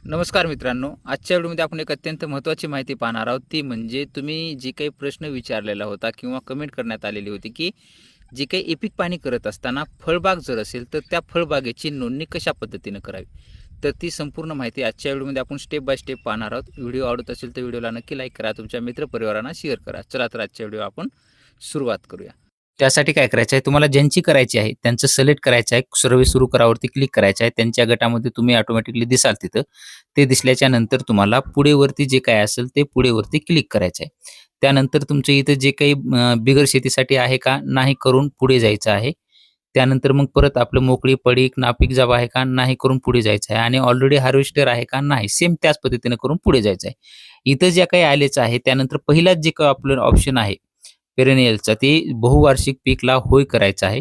नमस्कार मित्रांनो, आजच्या व्हिडिओमध्ये आपण एक अत्यंत महत्त्वाची माहिती पाहणार आहोत. ती म्हणजे तुम्ही जे काही प्रश्न विचारलेला होता किंवा कमेंट करण्यात आलेली होती, की जे काही एपिक पाहणी करत असताना फळबाग जर असेल, तर त्या फळबागेची नोंदणी कशा पद्धतीनं करावी? तर ती संपूर्ण माहिती आजच्या व्हिडिओमध्ये आपण स्टेप बाय स्टेप पाहणार आहोत. व्हिडिओ आवडत असेल तर व्हिडिओला नक्की लाईक करा, तुमच्या मित्रपरिवारांना शेअर करा. चला तर आजच्या व्हिडिओ आपण सुरुवात करूया. त्यासाठी काय करायचं आहे, तुम्हाला ज्यांची करायची आहे त्यांचं सिलेक्ट करायचं आहे. सर्व्हे सुरू करावरती क्लिक करायचं आहे. त्यांच्या गटामध्ये तुम्ही ऑटोमॅटिकली दिसाल तिथं. ते दिसल्याच्या नंतर तुम्हाला पुढे वरती जे काही असेल ते पुढे वरती क्लिक करायचं आहे. त्यानंतर तुमचं इथं जे काही बिगर शेतीसाठी आहे का नाही करून पुढे जायचं आहे. त्यानंतर मग परत आपलं मोकळी पडीक नापीक जागा आहे का नाही करून पुढे जायचं आहे आणि ऑलरेडी हार्वेस्टर आहे का नाही सेम त्याच पद्धतीने करून पुढे जायचं आहे. इथं जे काही आलेचं आहे त्यानंतर पहिलाच जे काही आपलं ऑप्शन आहे पेरेनियलचा ते बहुवार्षिक पीकला होय करायचं आहे.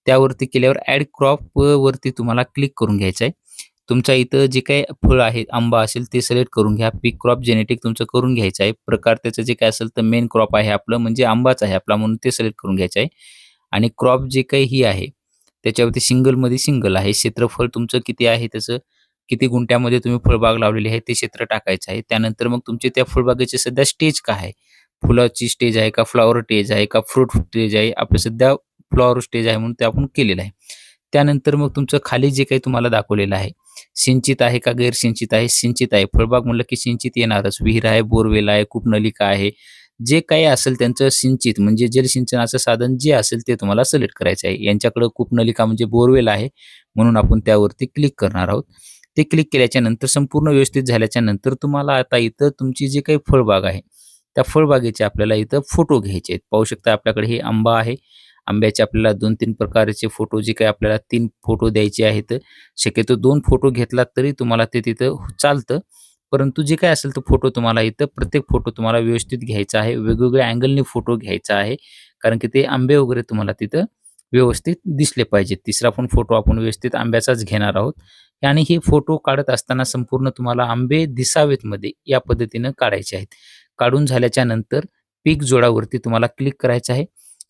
त्यावरती केल्यावर ॲड क्रॉप वरती तुम्हाला क्लिक करून घ्यायचं आहे. तुमच्या इथं जे काही फळ आहे, आंबा असेल ते सिलेक्ट करून घ्या. पीक क्रॉप जेनेटिक तुमचं करून घ्यायचं आहे. प्रकार त्याचं जे काही असेल तर मेन क्रॉप आहे आपलं म्हणजे आंबाच आहे आपला म्हणून ते सिलेक्ट करून घ्यायचं आहे. आणि क्रॉप जे काही ही आहे, त्याच्यावरती सिंगलमध्ये सिंगल आहे. क्षेत्रफळ तुमचं किती आहे त्याचं, किती गुंठ्यामध्ये तुम्ही फळबाग लावलेली आहे ते क्षेत्र टाकायचं आहे. त्यानंतर मग तुमचे त्या फळबागेचे सध्या स्टेज काय आहे? फुलाची स्टेज आहे का, फ्लॉवर स्टेज आहे का, फ्रूट स्टेज आहे? आपलं सध्या फ्लॉवर स्टेज आहे म्हणून ते आपण केलेलं आहे. त्यानंतर मग तुमचं खाली जे काही तुम्हाला दाखवलेलं आहे, सिंचित आहे का गैरसिंचित आहे? सिंचित आहे. फळबाग म्हणलं की सिंचित येणारच. विहीर आहे, बोरवेल आहे, कूपनलिका आहे. जे काही असेल त्यांचं सिंचित म्हणजे जलसिंचनाचं साधन जे असेल ते तुम्हाला सिलेक्ट करायचं आहे. यांच्याकडं कूपनलिका म्हणजे बोरवेल आहे म्हणून आपण त्यावरती क्लिक करणार आहोत. ते क्लिक केल्याच्या नंतर संपूर्ण व्यवस्थित झाल्याच्या नंतर तुम्हाला आता इथं तुमची जी काही फळबाग आहे, त्या फळबागेचे आपल्याला इथं फोटो घ्यायचे आहेत. पाहू शकता आपल्याकडे हे आंबा आहे. आंब्याचे आपल्याला 2-3 प्रकारचे फोटो जे काही आपल्याला 3 फोटो द्यायचे आहेत. शक्यतो 2 फोटो घेतलात तरी तुम्हाला ते तिथं चालतं. परंतु जे काही असेल तो फोटो तुम्हाला इथं प्रत्येक फोटो तुम्हाला व्यवस्थित घ्यायचा आहे. वेगवेगळ्या अँगलने फोटो घ्यायचा आहे. कारण की ते आंबे वगैरे तुम्हाला तिथं व्यवस्थित दिसले पाहिजेत. तिसरा पण फोटो आपण व्यवस्थित आंब्याचाच घेणार आहोत. आणि हे फोटो काढत असताना संपूर्ण तुम्हाला आंबे दिसावेत मध्ये या पद्धतीनं काढायचे आहेत. काढून झाल्याच्या नंतर पीक जोडावरती तुम्हाला क्लिक करायचं आहे.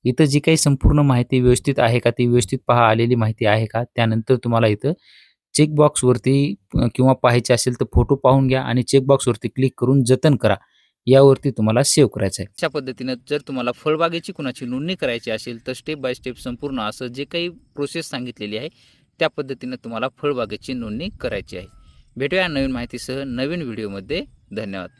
इथं जी काही संपूर्ण माहिती व्यवस्थित आहे का, ती व्यवस्थित पहा आलेली माहिती आहे का? त्यानंतर तुम्हाला इथं चेकबॉक्सवरती किंवा पाहायचे असेल तर फोटो पाहून घ्या आणि चेकबॉक्सवरती क्लिक करून जतन करा. यावरती तुम्हाला सेव्ह करायचं आहे. अशा पद्धतीनं जर तुम्हाला फळबागेची कुणाची नोंदणी करायची असेल तर स्टेप बाय स्टेप संपूर्ण असं जे काही प्रोसेस सांगितलेली आहे त्या पद्धतीनं तुम्हाला फळबागेची नोंदणी करायची आहे. भेटूया नवीन माहितीसह नवीन व्हिडिओमध्ये. धन्यवाद.